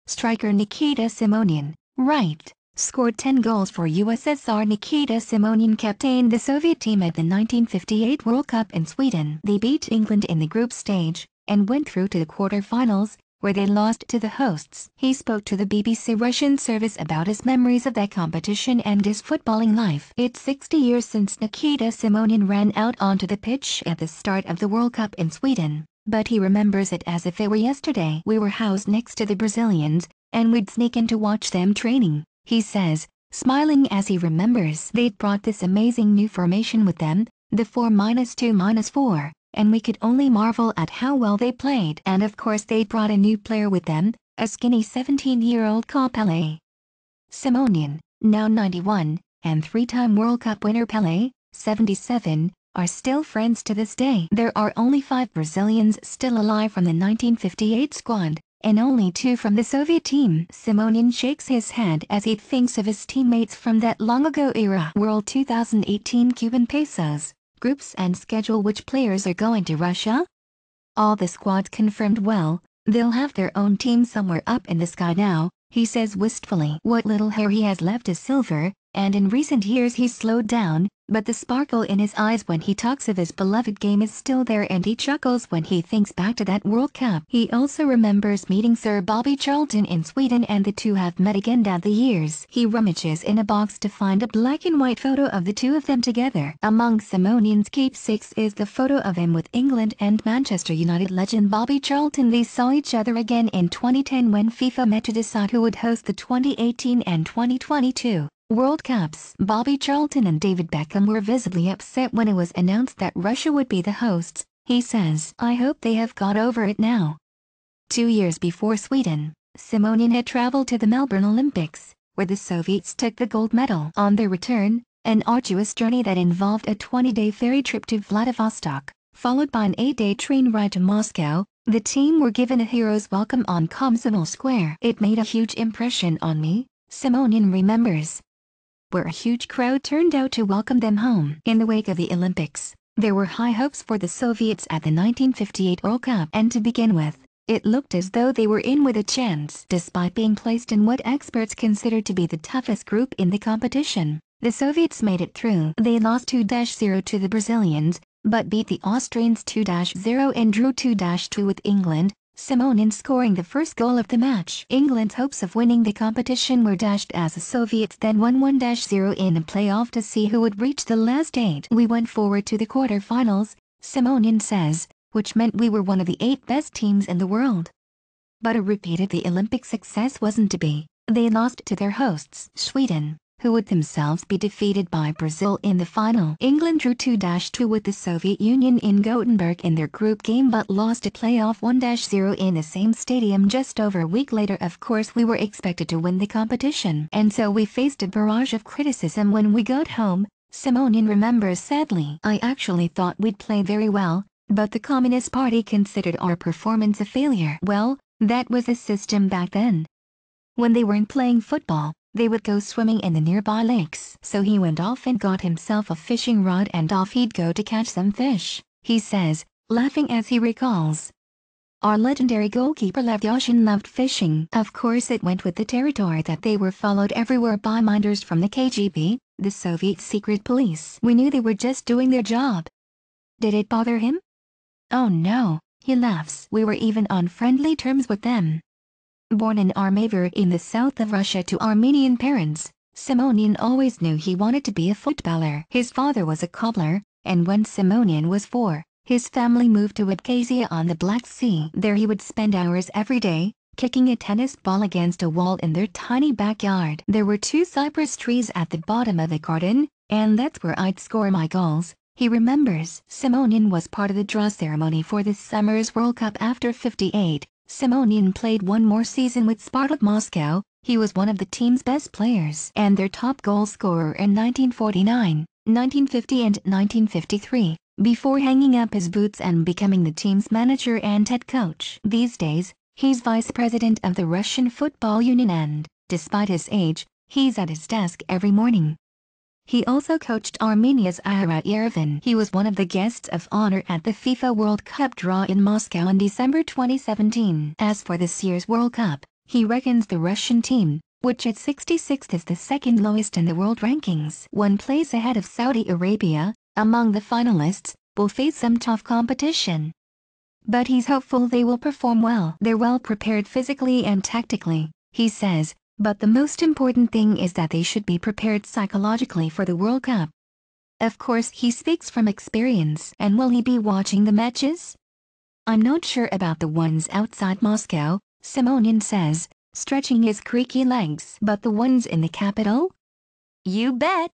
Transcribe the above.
Striker Nikita Simonyan, right, scored 10 goals for USSR. Nikita Simonyan captained the Soviet team at the 1958 World Cup in Sweden. They beat England in the group stage, and went through to the quarter-finals, where they lost to the hosts. He spoke to the BBC Russian service about his memories of that competition and his footballing life. It's 60 years since Nikita Simonyan ran out onto the pitch at the start of the World Cup in Sweden, but he remembers it as if it were yesterday. We were housed next to the Brazilians, and we'd sneak in to watch them training, he says, smiling as he remembers. They'd brought this amazing new formation with them, the 4-2-4. And we could only marvel at how well they played. And of course they brought a new player with them, a skinny 17-year-old called Pele. Simonyan, now 91, and three-time World Cup winner Pele, 77, are still friends to this day. There are only 5 Brazilians still alive from the 1958 squad, and only 2 from the Soviet team. Simonyan shakes his head as he thinks of his teammates from that long-ago era. World 2018 Cuban pesos. Groups and schedule. Which players are going to Russia? All the squads confirmed. Well, they'll have their own team somewhere up in the sky now, he says wistfully. What little hair he has left is silver, and in recent years he's slowed down, but the sparkle in his eyes when he talks of his beloved game is still there, and he chuckles when he thinks back to that World Cup. He also remembers meeting Sir Bobby Charlton in Sweden, and the two have met again down the years. He rummages in a box to find a black and white photo of the two of them together. Among Simonyan's keepsakes is the photo of him with England and Manchester United legend Bobby Charlton. They saw each other again in 2010 when FIFA met to decide who would host the 2018 and 2022 World Cups. Bobby Charlton and David Beckham were visibly upset when it was announced that Russia would be the hosts, he says. I hope they have got over it now. 2 years before Sweden, Simonyan had traveled to the Melbourne Olympics, where the Soviets took the gold medal. On their return, an arduous journey that involved a 20-day ferry trip to Vladivostok, followed by an 8-day train ride to Moscow, the team were given a hero's welcome on Komsomol Square. It made a huge impression on me, Simonyan remembers, where a huge crowd turned out to welcome them home. In the wake of the Olympics, there were high hopes for the Soviets at the 1958 World Cup, and to begin with, it looked as though they were in with a chance. Despite being placed in what experts considered to be the toughest group in the competition, the Soviets made it through. They lost 2-0 to the Brazilians, but beat the Austrians 2-0 and drew 2-2 with England, Simonyan scoring the first goal of the match. England's hopes of winning the competition were dashed as the Soviets then won 1-0 in a playoff to see who would reach the last 8. We went forward to the quarter-finals, Simonyan says, which meant we were one of the 8 best teams in the world. But a repeat of the Olympic success wasn't to be. They lost to their hosts, Sweden, who would themselves be defeated by Brazil in the final. England drew 2-2 with the Soviet Union in Gothenburg in their group game, but lost a playoff 1-0 in the same stadium just over a week later. Of course we were expected to win the competition, and so we faced a barrage of criticism when we got home, Simonyan remembers sadly. I actually thought we'd play very well, but the Communist Party considered our performance a failure. Well, that was the system back then. When they weren't playing football, they would go swimming in the nearby lakes. So he went off and got himself a fishing rod, and off he'd go to catch some fish, he says, laughing as he recalls. Our legendary goalkeeper Lev Yashin loved fishing. Of course it went with the territory that they were followed everywhere by minders from the KGB, the Soviet secret police. We knew they were just doing their job. Did it bother him? Oh no, he laughs. We were even on friendly terms with them. Born in Armavir in the south of Russia to Armenian parents, Simonyan always knew he wanted to be a footballer. His father was a cobbler, and when Simonyan was 4, his family moved to Abkhazia on the Black Sea. There he would spend hours every day, kicking a tennis ball against a wall in their tiny backyard. There were 2 cypress trees at the bottom of the garden, and that's where I'd score my goals, he remembers. Simonyan was part of the draw ceremony for this summer's World Cup. After '58, Simonyan played one more season with Spartak Moscow. He was one of the team's best players and their top goal scorer in 1949, 1950 and 1953, before hanging up his boots and becoming the team's manager and head coach. These days, he's vice president of the Russian Football Union, and, despite his age, he's at his desk every morning. He also coached Armenia's Ahirat Yerevan. He was one of the guests of honor at the FIFA World Cup draw in Moscow in December 2017. As for this year's World Cup, He reckons the Russian team, which at 66th is the second lowest in the world rankings, one place ahead of Saudi Arabia, among the finalists, will face some tough competition. But he's hopeful they will perform well. They're well prepared physically and tactically, he says, but the most important thing is that they should be prepared psychologically for the World Cup. Of course he speaks from experience. And will he be watching the matches? I'm not sure about the ones outside Moscow, Simonyan says, stretching his creaky legs. But the ones in the capital? You bet!